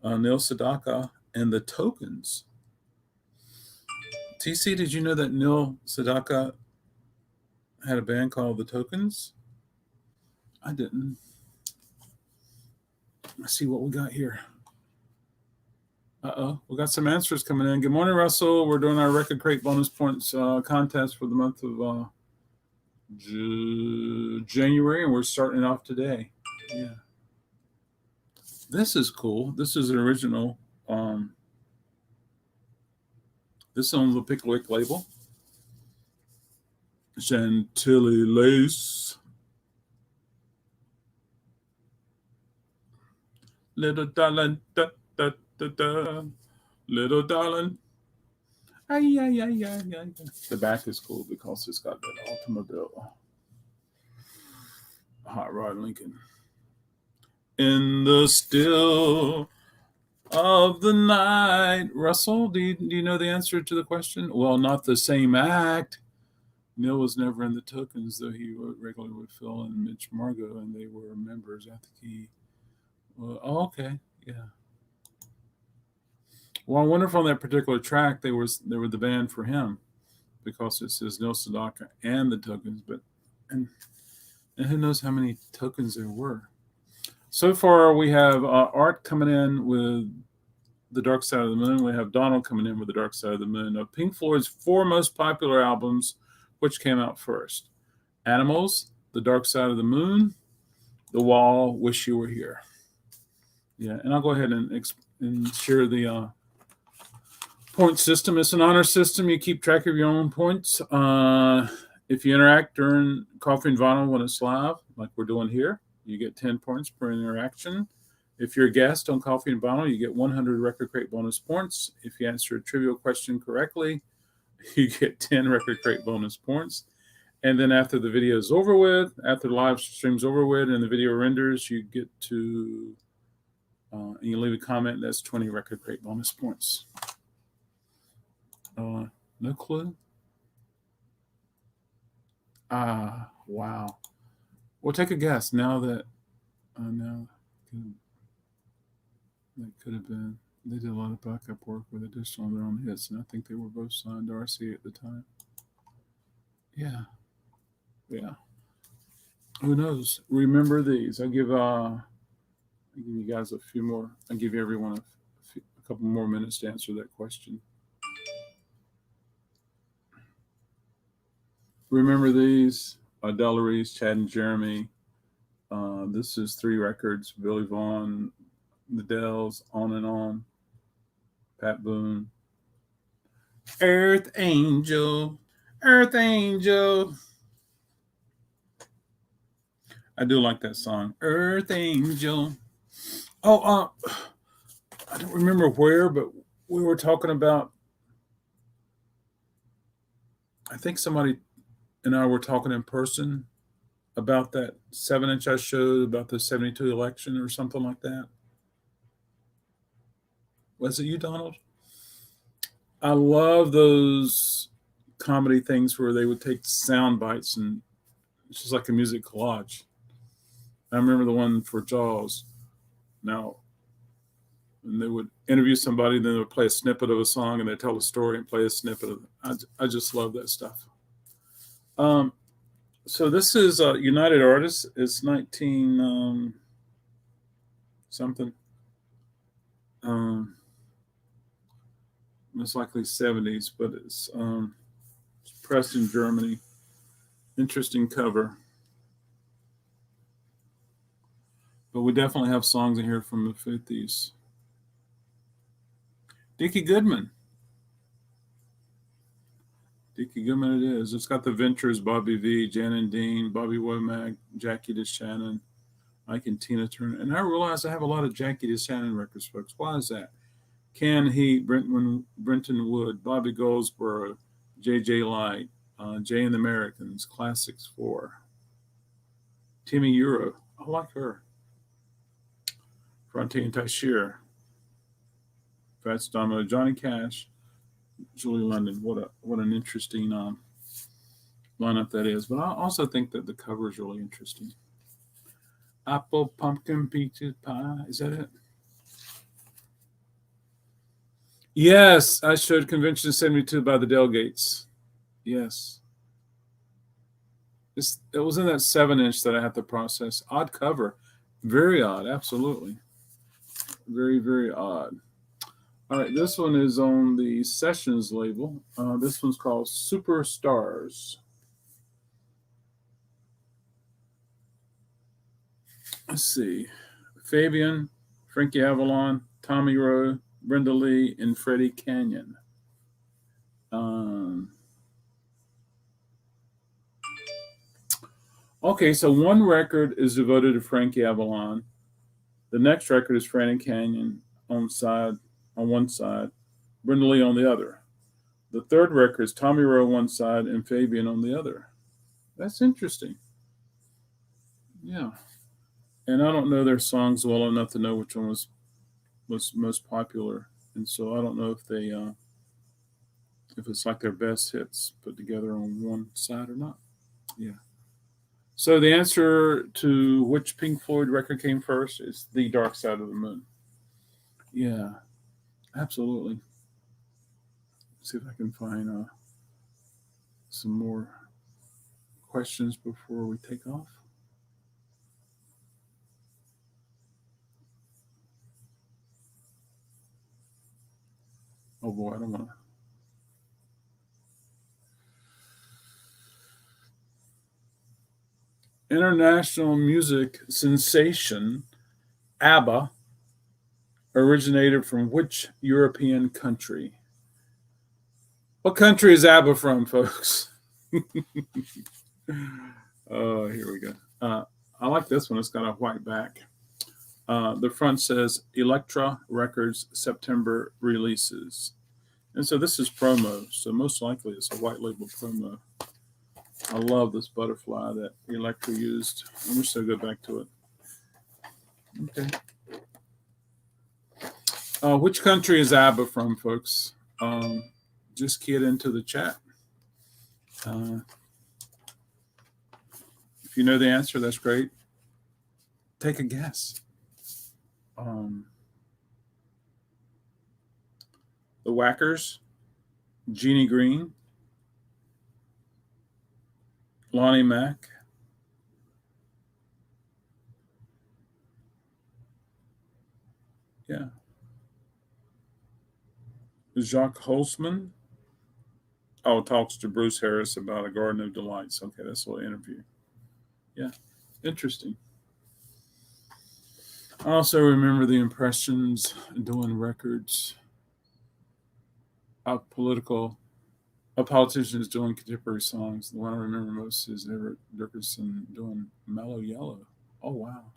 Neil Sedaka, and the Tokens. TC, did you know that Neil Sedaka had a band called the Tokens? I didn't. Let's see what we got here. We got some answers coming in. Good morning, Russell. We're doing our Record Crate bonus points contest for the month of January, and we're starting off today. Yeah. This is cool. This is an original. This is on the Pickwick label. Chantilly lace. Little darling, da, da, da, da. Little darling. Ay, ay, ay, ay, ay. The back is cool because it's got that automobile. Hot Rod Lincoln. In the still of the night. Russell, do you know the answer to the question? Well, not the same act. Neil was never in the Tokens, though he regularly with Phil and Mitch Margot, and they were members. I think he. Well, okay, yeah. Well, I wonder if on that particular track they were the band for him, because it says Neil Sedaka and the Tokens, but and who knows how many Tokens there were. So far, we have Art coming in with The Dark Side of the Moon. We have Donald coming in with The Dark Side of the Moon. Now, Pink Floyd's 4 most popular albums, which came out first? Animals, The Dark Side of the Moon, The Wall, Wish You Were Here. Yeah, and I'll go ahead and share the point system. It's an honor system. You keep track of your own points. If you interact during Coffee and Vinyl when it's live, like we're doing here, you get 10 points per interaction. If you're a guest on Coffee and Vinyl, you get 100 Record Crate bonus points. If you answer a trivial question correctly, you get 10 Record Crate bonus points. And then after the video is over with, after the live stream's over with and the video renders, you get to, and you leave a comment, that's 20 Record Crate bonus points. No clue? Wow. Well, take a guess now that, that could have been, they did a lot of backup work with additional of their own hits, and I think they were both signed to RCA at the time. Yeah. Who knows? Remember these. I'll give you guys a few more. I'll give everyone a couple more minutes to answer that question. Remember these. Della Reese, Chad and Jeremy. This is 3 records. Billy Vaughn, The Dells, On and On. Pat Boone. Earth Angel. Earth Angel. I do like that song. Earth Angel. I don't remember where, but we were talking about, I think somebody and I were talking in person about that 7-inch I showed about the 72 election or something like that. Was it you, Donald? I love those comedy things where they would take sound bites and it's just like a music collage. I remember the one for Jaws. Now, and they would interview somebody, then they would play a snippet of a song and they tell a story and play a snippet of it. I just love that stuff. So this is United Artists. It's 19 something. Most likely 70s, but it's pressed in Germany. Interesting cover. But we definitely have songs in here from the 50s. Dickie Goodman. Dickie Goodman it is. It's got the Ventures, Bobby V, Jan and Dean, Bobby Womack, Jackie DeShannon, Ike and Tina Turner. And I realize I have a lot of Jackie DeShannon records, folks. Why is that? Can Heat, Brenton Wood, Bobby Goldsboro, J.J. Light, Jay and the Americans, Classics 4. Timmy Euro, I like her. Frontier Tashir, Fats Domino, Johnny Cash, Julie London. What an interesting lineup that is. But I also think that the cover is really interesting. Apple, pumpkin, peaches, pie. Is that it? Yes, I showed Convention 72 by the Delegates. Yes. It was in that 7-inch that I had to process. Odd cover. Very odd, absolutely. Very, very odd. All right, this one is on the Sessions label. This one's called Superstars. Let's see. Fabian, Frankie Avalon, Tommy Rowe, Brenda Lee, and Freddie Canyon. Okay, so one record is devoted to Frankie Avalon. The next record is Freddie Canyon on one side, Brenda Lee on the other. The third record is Tommy Rowe on one side and Fabian on the other. That's interesting. Yeah. And I don't know their songs well enough to know which one was most popular. And so I don't know if they if it's like their best hits put together on one side or not. Yeah. So the answer to which Pink Floyd record came first is The Dark Side of the Moon. Yeah, absolutely. Let's see if I can find some more questions before we take off. Oh boy, I don't want to. International music sensation ABBA originated from which European country? What country is ABBA from, folks? Oh, here we go. I like this one. It's got a white back. The front says Elektra Records September releases. And so this is promo. So most likely it's a white label promo. I love this butterfly that Elektra used. I wish I'd go back to it. Okay. Which country is ABBA from, folks? Just key it into the chat. If you know the answer, that's great. Take a guess. The Whackers, Jeannie Green, Lonnie Mack, yeah, Jacques Holzman. Oh, talks to Bruce Harris about A Garden of Delights. Okay, that's a little interview. Yeah, interesting. I also remember the Impressions doing records of politicians doing contemporary songs. The one I remember most is Everett Dickerson doing Mellow Yellow. Oh, wow.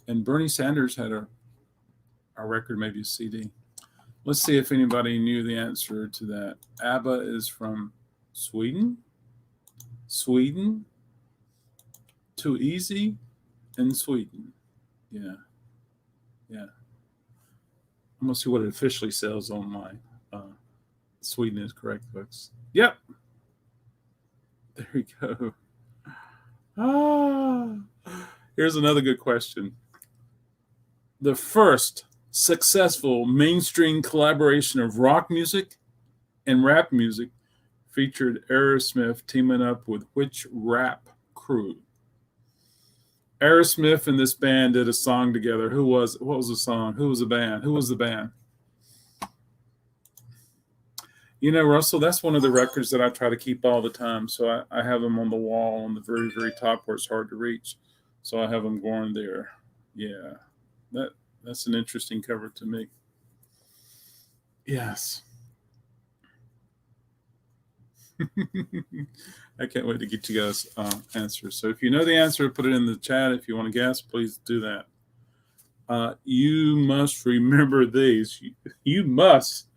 And Bernie Sanders had a record, maybe a CD. Let's see if anybody knew the answer to that. ABBA is from Sweden. Sweden. Too Easy in Sweden. Yeah. Yeah. I'm going to see what it officially says on my Sweden is correct, folks. Yep. There we go. Here's another good question. The first successful mainstream collaboration of rock music and rap music featured Aerosmith teaming up with which rap crew? Aerosmith and this band did a song together. What was the song? Who was the band? Who was the band? You know, Russell, that's one of the records that I try to keep all the time. So I have them on the wall on the very, very top where it's hard to reach. So I have them going there. Yeah, that's an interesting cover to me. Yes. I can't wait to get you guys answers. So if you know the answer, put it in the chat. If you want to guess, please do that. You must remember these. You must.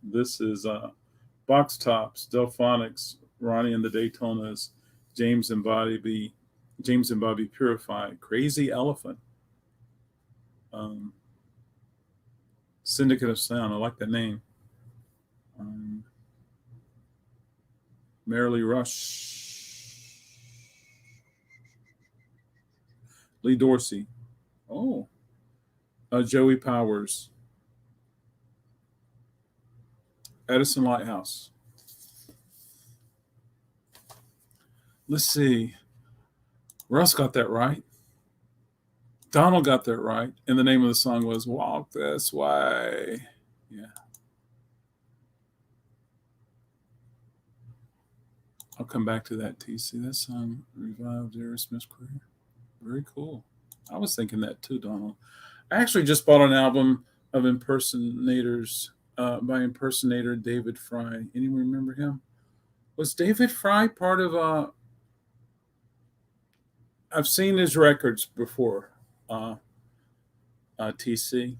This is Box Tops, Delphonics, Ronnie and the Daytonas, James and Bobby Purified, Crazy Elephant, um, Syndicate of Sound. I like that name. Um, Merrily Rush, Lee Dorsey. Oh, Joey Powers, Edison Lighthouse. Let's see. Russ got that right. Donald got that right. And the name of the song was Walk This Way. Yeah. I'll come back to that, TC. That song revived Aerosmith's career. Very cool. I was thinking that too, Donald. I actually just bought an album of impersonators by impersonator David Fry. Anyone remember him? Was David Fry part of I've seen his records before, TC.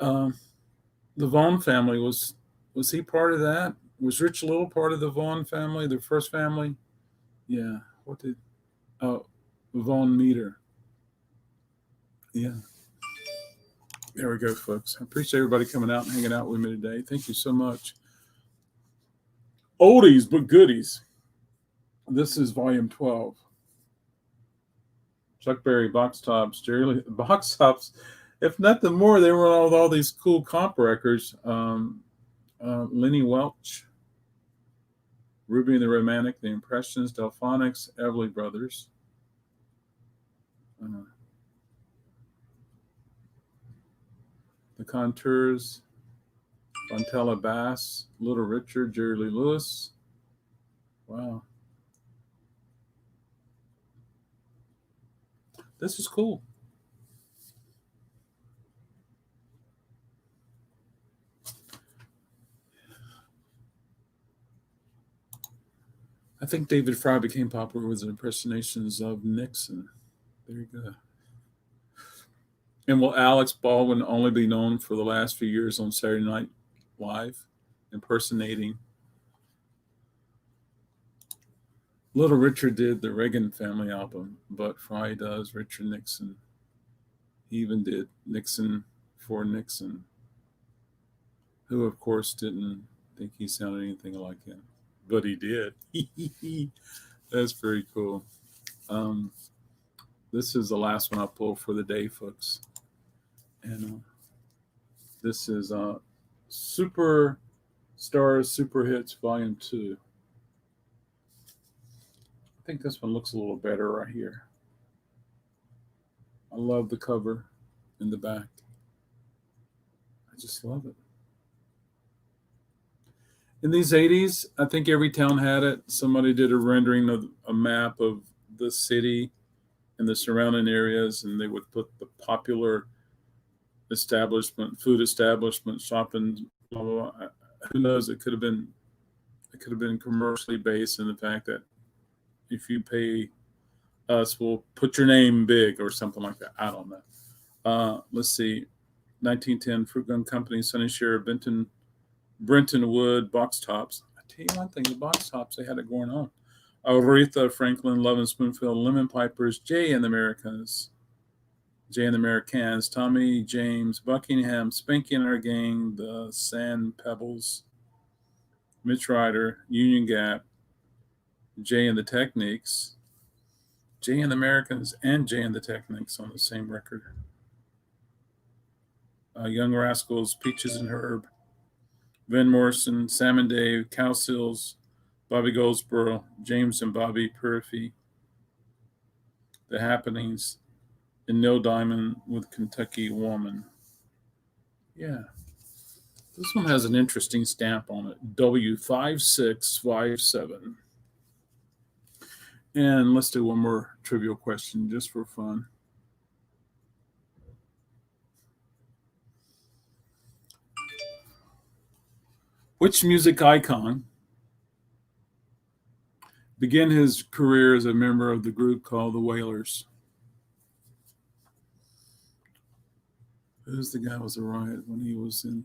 Um, the Vaughn family was he part of that? Was Rich Little part of the Vaughn family, the first family? Yeah. What did Vaughn Meter? Yeah. There we go, folks. I appreciate everybody coming out and hanging out with me today. Thank you so much. Oldies but goodies. This is volume 12. Chuck Berry, Box Tops, Box Tops. If nothing more, they were on all these cool comp records. Lenny Welch, Ruby and the Romantic, The Impressions, Delphonics, Everly Brothers. The Contours, Fontella Bass, Little Richard, Jerry Lee Lewis. Wow. This is cool. I think David Fry became popular with his impersonations of Nixon. There you go. And will Alex Baldwin only be known for the last few years on Saturday Night Live, impersonating? Little Richard did the Reagan family album, but Fry does Richard Nixon. He even did Nixon for Nixon, who, of course, didn't think he sounded anything like him, but he did. That's very cool. This is the last one I pulled for the day, folks. And this is Super Stars Super Hits Volume 2. I think this one looks a little better right here. I love the cover in the back. I just love it. In these 80s, I think every town had it. Somebody did a rendering of a map of the city and the surrounding areas, and they would put the popular food establishment, shopping, blah, blah, blah. Who knows? It could have been commercially based in the fact that if you pay us, we'll put your name big or something like that. I don't know. Let's see. 1910 Fruit Gum Company, Sunny Share, Brenton Wood, Box Tops. I tell you one thing, the Box Tops, they had it going on. Aretha Franklin, Love and Spoonful, Lemon Pipers, Jay and the Americans, Tommy James, Buckingham, Spanky and Our Gang, the Sand Pebbles, Mitch Ryder, Union Gap, Jay and the Techniques, Jay and the Americans, and Jay and the Techniques on the same record. Young Rascals, Peaches and Herb, Van Morrison, Sam and Dave, Cow Sills, Bobby Goldsboro, James and Bobby Purify, The Happenings, and No Diamond with Kentucky Woman. Yeah. This one has an interesting stamp on it, W5657. And let's do one more trivial question just for fun. Which music icon began his career as a member of the group called the Wailers? Who's the guy that was a riot when he was in?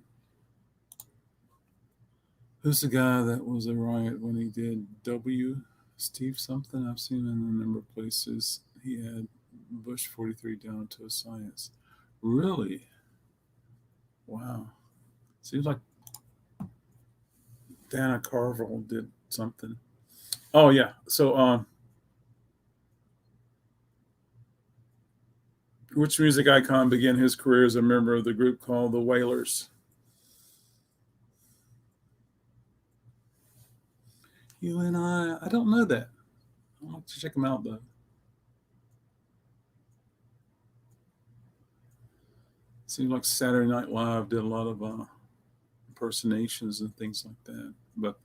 Who's the guy that was a riot when he did W? Steve something? I've seen him in a number of places. He had Bush 43 down to a science. Really? Wow. Seems like Dana Carville did something. Oh yeah. So which music icon began his career as a member of the group called the Wailers? You and I don't know that. I'll have to check them out though. Seems like Saturday Night Live did a lot of impersonations and things like that. But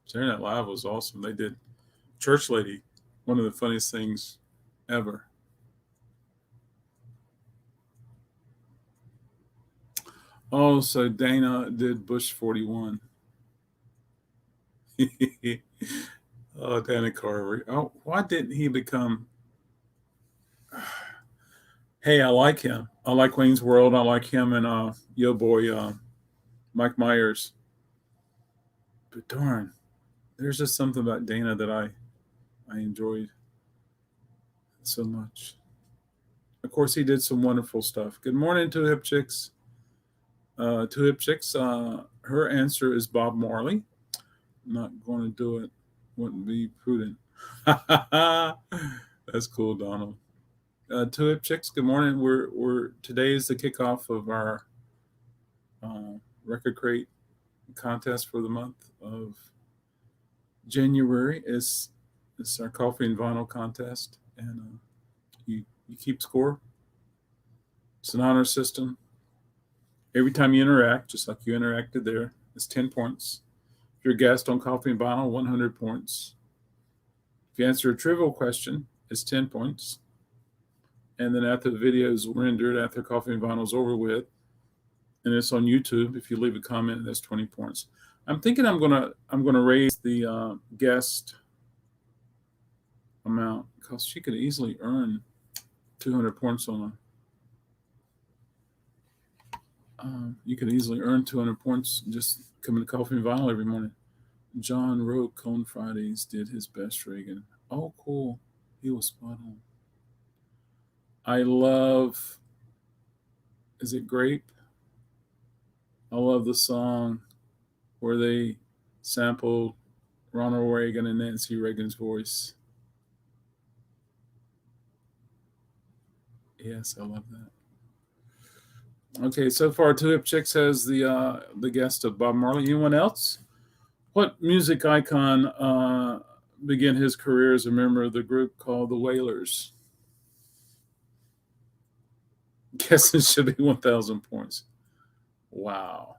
Saturday Night Live was awesome. They did Church Lady, one of the funniest things ever. Oh, so Dana did Bush 41. Oh, Dana Carver. Oh, why didn't he become? Hey, I like him. I like Wayne's World. I like him and Yo Boy, Mike Myers. But darn, there's just something about Dana that I enjoyed so much. Of course, he did some wonderful stuff. Good morning, Two Hip Chicks. Two Hip Chicks. Her answer is Bob Marley. I'm not going to do it. Wouldn't be prudent. That's cool, Donald. Two Hip Chicks. Good morning. We're today is the kickoff of our Record Crate contest for the month of January. It's our coffee and vinyl contest, and you keep score. It's an honor system. Every time you interact, just like you interacted there, it's 10 points. If you're a guest on Coffee and Vinyl, 100 points. If you answer a trivial question, it's 10 points. And then after the video is rendered, after Coffee and Vinyl is over with, and it's on YouTube, if you leave a comment, that's 20 points. I'm thinking I'm gonna raise the guest amount because she could easily earn 200 points on a. You could easily earn 200 points just coming to Coffee and Vinyl every morning. John wrote Cone Fridays, did his best, Reagan. Oh, cool. He was spot on. I love, is it Grape? I love the song where they sampled Ronald Reagan and Nancy Reagan's voice. Yes, I love that. Okay, so far, Two Hip Chicks has the guest of Bob Marley. Anyone else? What music icon began his career as a member of the group called the Wailers? Guess it should be 1,000 points. Wow.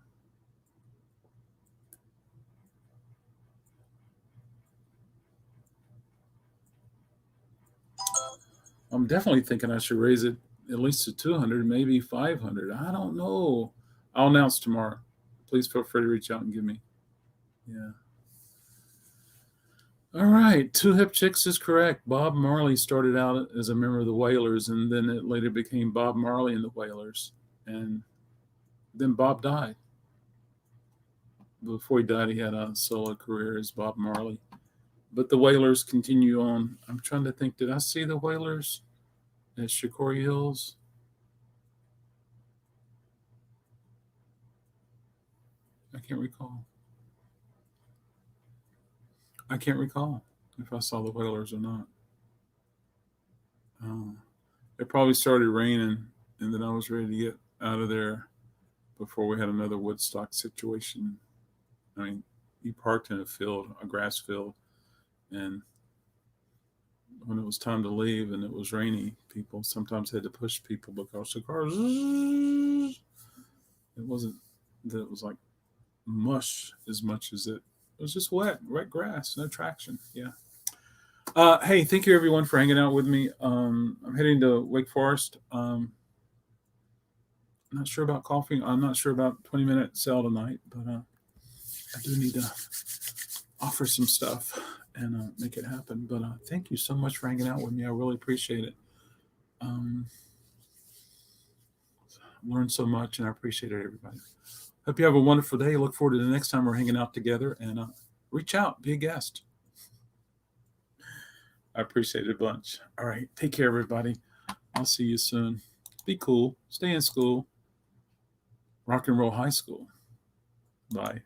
I'm definitely thinking I should raise it at least to 200, maybe 500. I don't know. I'll announce tomorrow. Please feel free to reach out and give me. Yeah. All right. Two Hip Chicks is correct. Bob Marley started out as a member of the Wailers, and then it later became Bob Marley and the Wailers. And then Bob died. Before he died, he had a solo career as Bob Marley. But the Wailers continue on. I'm trying to think, did I see the Wailers at Shikori Hills? I can't recall. I can't recall if I saw the Wailers or not. It probably started raining, and then I was ready to get out of there before we had another Woodstock situation. I mean, you parked in a field, a grass field, and when it was time to leave and it was rainy, people sometimes had to push people because the cars. It wasn't that it was like mush as much as it was just wet grass, no traction. Yeah. Hey, thank you everyone for hanging out with me. I'm heading to Wake Forest. I'm not sure about coffee. I'm not sure about 20-minute sale tonight, but I do need to offer some stuff and make it happen. But thank you so much for hanging out with me. I really appreciate it. learned so much, and I appreciate it, everybody. Hope you have a wonderful day. Look forward to the next time we're hanging out together, and reach out, be a guest. I appreciate it a bunch. All right, take care, everybody. I'll see you soon. Be cool. Stay in school. Rock and Roll High School. Bye.